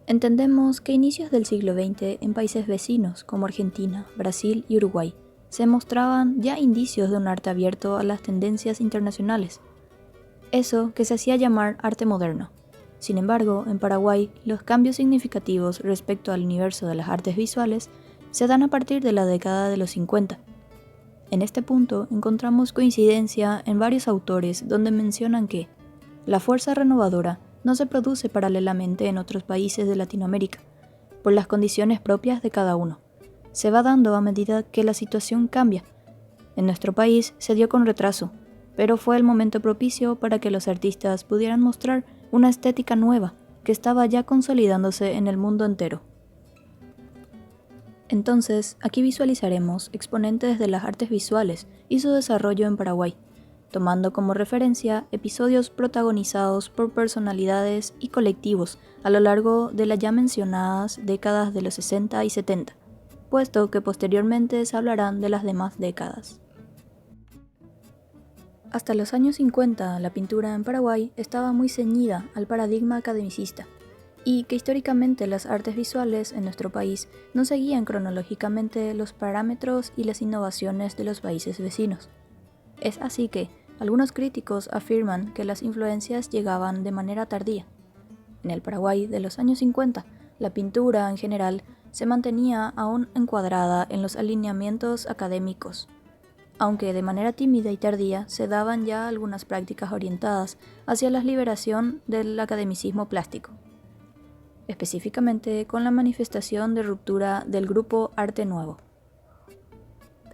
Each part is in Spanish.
Entendemos que a inicios del siglo XX en países vecinos como Argentina, Brasil y Uruguay se mostraban ya indicios de un arte abierto a las tendencias internacionales, eso que se hacía llamar arte moderno. Sin embargo, en Paraguay, los cambios significativos respecto al universo de las artes visuales se dan a partir de la década de los 50. En este punto encontramos coincidencia en varios autores donde mencionan que la fuerza renovadora no se produce paralelamente en otros países de Latinoamérica, por las condiciones propias de cada uno. Se va dando a medida que la situación cambia. En nuestro país se dio con retraso, pero fue el momento propicio para que los artistas pudieran mostrar una estética nueva que estaba ya consolidándose en el mundo entero. Entonces, aquí visualizaremos exponentes de las artes visuales y su desarrollo en Paraguay, tomando como referencia episodios protagonizados por personalidades y colectivos a lo largo de las ya mencionadas décadas de los 60 y 70, puesto que posteriormente se hablarán de las demás décadas. Hasta los años 50, la pintura en Paraguay estaba muy ceñida al paradigma academicista, y que históricamente las artes visuales en nuestro país no seguían cronológicamente los parámetros y las innovaciones de los países vecinos. Es así que algunos críticos afirman que las influencias llegaban de manera tardía. En el Paraguay de los años 50, la pintura en general se mantenía aún encuadrada en los alineamientos académicos, aunque de manera tímida y tardía se daban ya algunas prácticas orientadas hacia la liberación del academicismo plástico, específicamente con la manifestación de ruptura del grupo Arte Nuevo.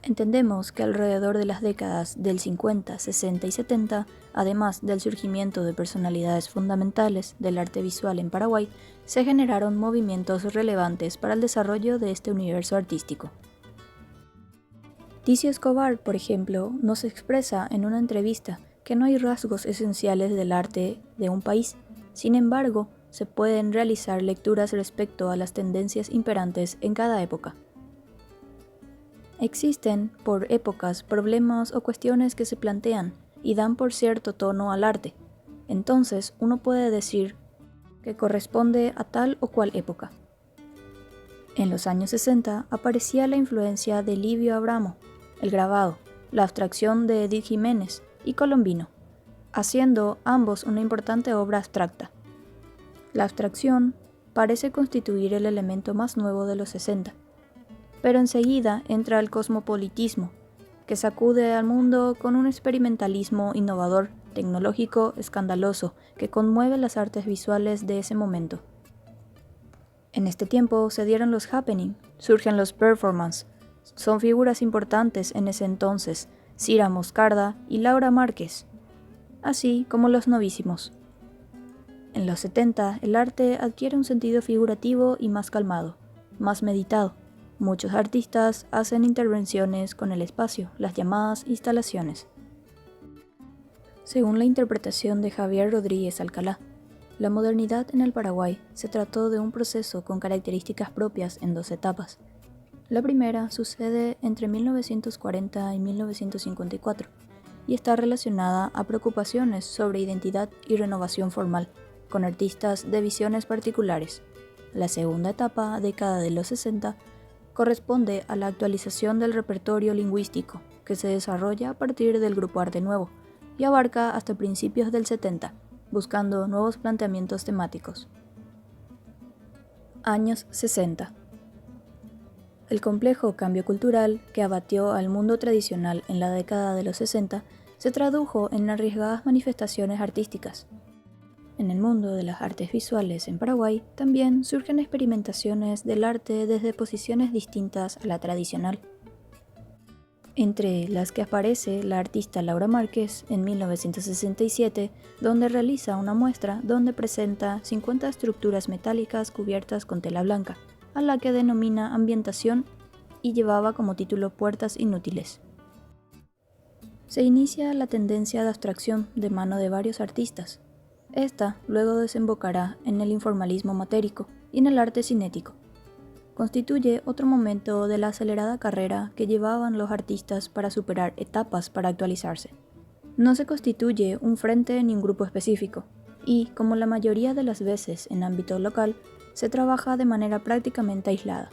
Entendemos que alrededor de las décadas del 50, 60 y 70, además del surgimiento de personalidades fundamentales del arte visual en Paraguay, se generaron movimientos relevantes para el desarrollo de este universo artístico. Ticio Escobar, por ejemplo, nos expresa en una entrevista que no hay rasgos esenciales del arte de un país. Sin embargo, se pueden realizar lecturas respecto a las tendencias imperantes en cada época. Existen, por épocas, problemas o cuestiones que se plantean y dan por cierto tono al arte. Entonces, uno puede decir que corresponde a tal o cual época. En los años 60 aparecía la influencia de Livio Abramo, el grabado, la abstracción de Edith Jiménez y Colombino, haciendo ambos una importante obra abstracta. La abstracción parece constituir el elemento más nuevo de los 60, pero enseguida entra el cosmopolitismo, que sacude al mundo con un experimentalismo innovador, tecnológico, escandaloso, que conmueve las artes visuales de ese momento. En este tiempo se dieron los happening, surgen los performance. Son figuras importantes en ese entonces, Cira Moscarda y Laura Márquez, así como los novísimos. En los 70, el arte adquiere un sentido figurativo y más calmado, más meditado. Muchos artistas hacen intervenciones con el espacio, las llamadas instalaciones. Según la interpretación de Javier Rodríguez Alcalá, la modernidad en el Paraguay se trató de un proceso con características propias en dos etapas. La primera sucede entre 1940 y 1954 y está relacionada a preocupaciones sobre identidad y renovación formal, con artistas de visiones particulares. La segunda etapa, década de los 60, corresponde a la actualización del repertorio lingüístico, que se desarrolla a partir del grupo Arte Nuevo y abarca hasta principios del 70, buscando nuevos planteamientos temáticos. Años 60. El complejo cambio cultural que abatió al mundo tradicional en la década de los 60 se tradujo en arriesgadas manifestaciones artísticas. En el mundo de las artes visuales en Paraguay también surgen experimentaciones del arte desde posiciones distintas a la tradicional, entre las que aparece la artista Laura Márquez en 1967, donde realiza una muestra donde presenta 50 estructuras metálicas cubiertas con tela blanca, a la que denomina ambientación y llevaba como título Puertas Inútiles. Se inicia la tendencia de abstracción de mano de varios artistas. Esta luego desembocará en el informalismo matérico y en el arte cinético. Constituye otro momento de la acelerada carrera que llevaban los artistas para superar etapas para actualizarse. No se constituye un frente ni un grupo específico, y, como la mayoría de las veces en ámbito local, se trabaja de manera prácticamente aislada.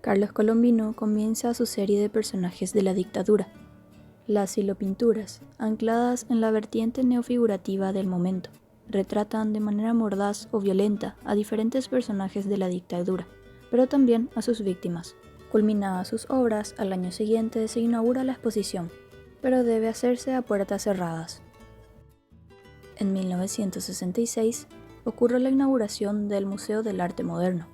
Carlos Colombino comienza su serie de personajes de la dictadura, las silopinturas, ancladas en la vertiente neofigurativa del momento, retratan de manera mordaz o violenta a diferentes personajes de la dictadura, pero también a sus víctimas. Culminadas sus obras, al año siguiente se inaugura la exposición, pero debe hacerse a puertas cerradas. En 1966 ocurre la inauguración del Museo del Arte Moderno.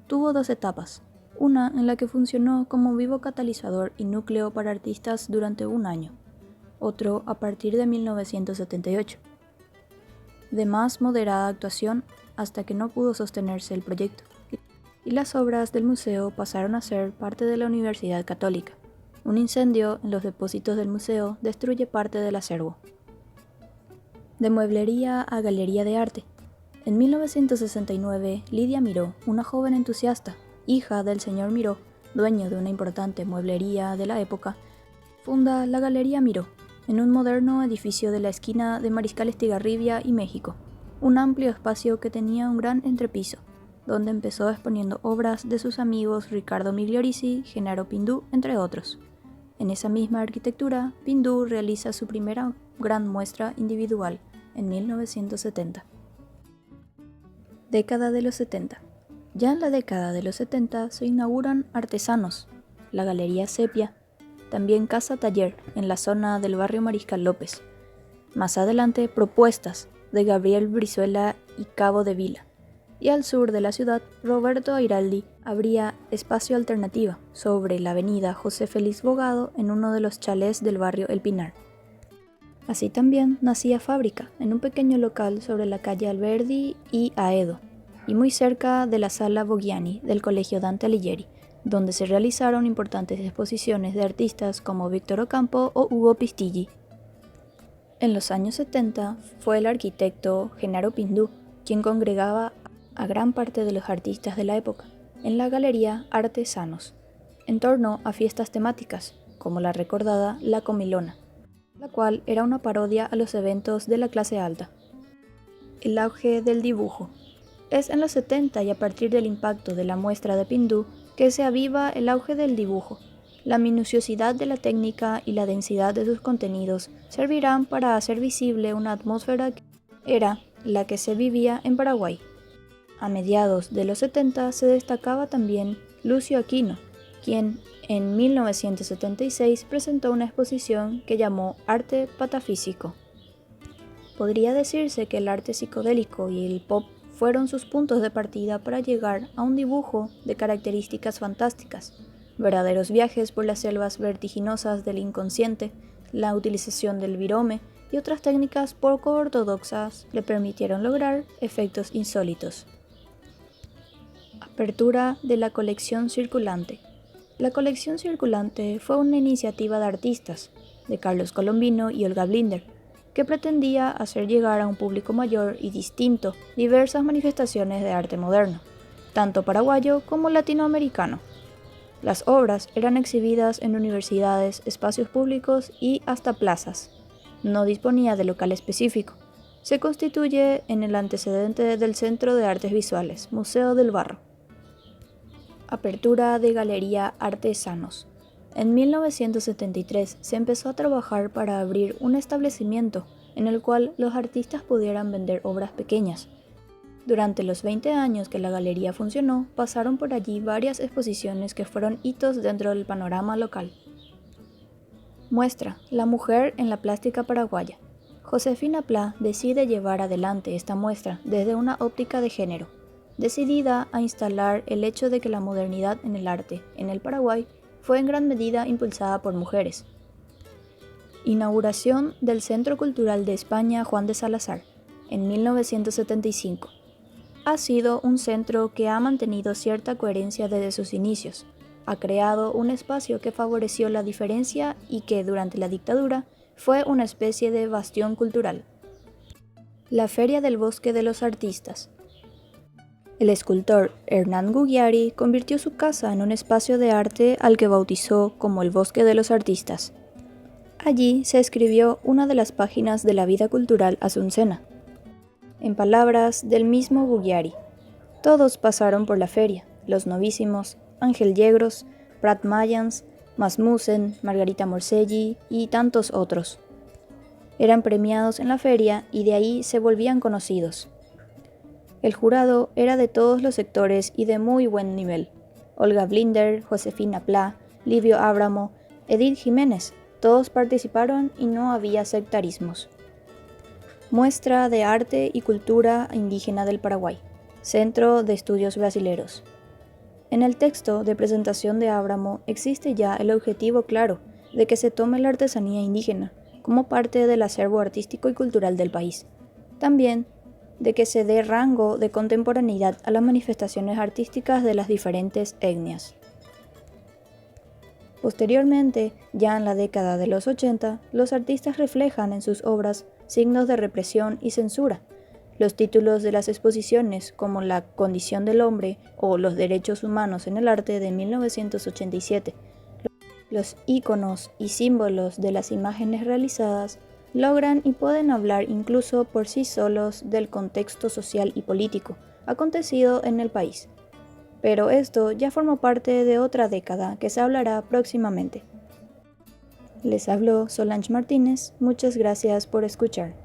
Tuvo dos etapas. Una en la que funcionó como vivo catalizador y núcleo para artistas durante un año, otro a partir de 1978, de más moderada actuación hasta que no pudo sostenerse el proyecto, y las obras del museo pasaron a ser parte de la Universidad Católica. Un incendio en los depósitos del museo destruye parte del acervo. De mueblería a galería de arte. En 1969, Lidia Miró, una joven entusiasta, hija del señor Miró, dueño de una importante mueblería de la época, funda la Galería Miró, en un moderno edificio de la esquina de Mariscal Estigarribia y México, un amplio espacio que tenía un gran entrepiso, donde empezó exponiendo obras de sus amigos Ricardo Migliorisi, Genaro Pindú, entre otros. En esa misma arquitectura, Pindú realiza su primera gran muestra individual, en 1970. Década de los 70. Ya en la década de los 70 se inauguran Artesanos, la Galería Sepia, también Casa Taller en la zona del barrio Mariscal López. Más adelante Propuestas de Gabriel Brizuela y Cabo de Vila. Y al sur de la ciudad, Roberto Airaldi abría Espacio Alternativa sobre la avenida José Félix Bogado en uno de los chalés del barrio El Pinar. Así también nacía Fábrica en un pequeño local sobre la calle Alberdi y Aedo, y muy cerca de la Sala Boggiani del Colegio Dante Alighieri, donde se realizaron importantes exposiciones de artistas como Víctor Ocampo o Hugo Pistilli. En los años 70 fue el arquitecto Genaro Pindú quien congregaba a gran parte de los artistas de la época en la Galería Artesanos, en torno a fiestas temáticas, como la recordada La Comilona, la cual era una parodia a los eventos de la clase alta. El auge del dibujo. Es en los 70 y a partir del impacto de la muestra de Pindú que se aviva el auge del dibujo. La minuciosidad de la técnica y la densidad de sus contenidos servirán para hacer visible una atmósfera que era la que se vivía en Paraguay. A mediados de los 70 se destacaba también Lucio Aquino, quien en 1976 presentó una exposición que llamó Arte Patafísico. Podría decirse que el arte psicodélico y el pop fueron sus puntos de partida para llegar a un dibujo de características fantásticas, verdaderos viajes por las selvas vertiginosas del inconsciente. La utilización del virome y otras técnicas poco ortodoxas le permitieron lograr efectos insólitos. Apertura de la colección circulante. La colección circulante fue una iniciativa de artistas, de Carlos Colombino y Olga Blinder, que pretendía hacer llegar a un público mayor y distinto diversas manifestaciones de arte moderno, tanto paraguayo como latinoamericano. Las obras eran exhibidas en universidades, espacios públicos y hasta plazas. No disponía de local específico. Se constituye en el antecedente del Centro de Artes Visuales, Museo del Barro. Apertura de Galería Artesanos. En 1973 se empezó a trabajar para abrir un establecimiento en el cual los artistas pudieran vender obras pequeñas. Durante los 20 años que la galería funcionó, pasaron por allí varias exposiciones que fueron hitos dentro del panorama local. Muestra La mujer en la plástica paraguaya. Josefina Pla decide llevar adelante esta muestra desde una óptica de género, decidida a instalar el hecho de que la modernidad en el arte en el Paraguay fue en gran medida impulsada por mujeres. Inauguración del Centro Cultural de España Juan de Salazar, en 1975. Ha sido un centro que ha mantenido cierta coherencia desde sus inicios. Ha creado un espacio que favoreció la diferencia y que, durante la dictadura, fue una especie de bastión cultural. La Feria del Bosque de los Artistas. El escultor Hernán Gugiari convirtió su casa en un espacio de arte al que bautizó como el Bosque de los Artistas. Allí se escribió una de las páginas de la vida cultural asuncena. En palabras del mismo Gugiari, todos pasaron por la feria, los novísimos, Ángel Yegros, Prat Mayans, Masmussen, Margarita Morselli y tantos otros. Eran premiados en la feria y de ahí se volvían conocidos. El jurado era de todos los sectores y de muy buen nivel. Olga Blinder, Josefina Pla, Livio Ábramo, Edith Jiménez, todos participaron y no había sectarismos. Muestra de Arte y Cultura Indígena del Paraguay, Centro de Estudios Brasileros. En el texto de presentación de Ábramo existe ya el objetivo claro de que se tome la artesanía indígena como parte del acervo artístico y cultural del país. También de que se dé rango de contemporaneidad a las manifestaciones artísticas de las diferentes etnias. Posteriormente, ya en la década de los 80, los artistas reflejan en sus obras signos de represión y censura. Los títulos de las exposiciones, como La condición del hombre o Los derechos humanos en el arte de 1987, los íconos y símbolos de las imágenes realizadas logran y pueden hablar incluso por sí solos del contexto social y político acontecido en el país. Pero esto ya forma parte de otra década que se hablará próximamente. Les habló Solange Martínez, muchas gracias por escuchar.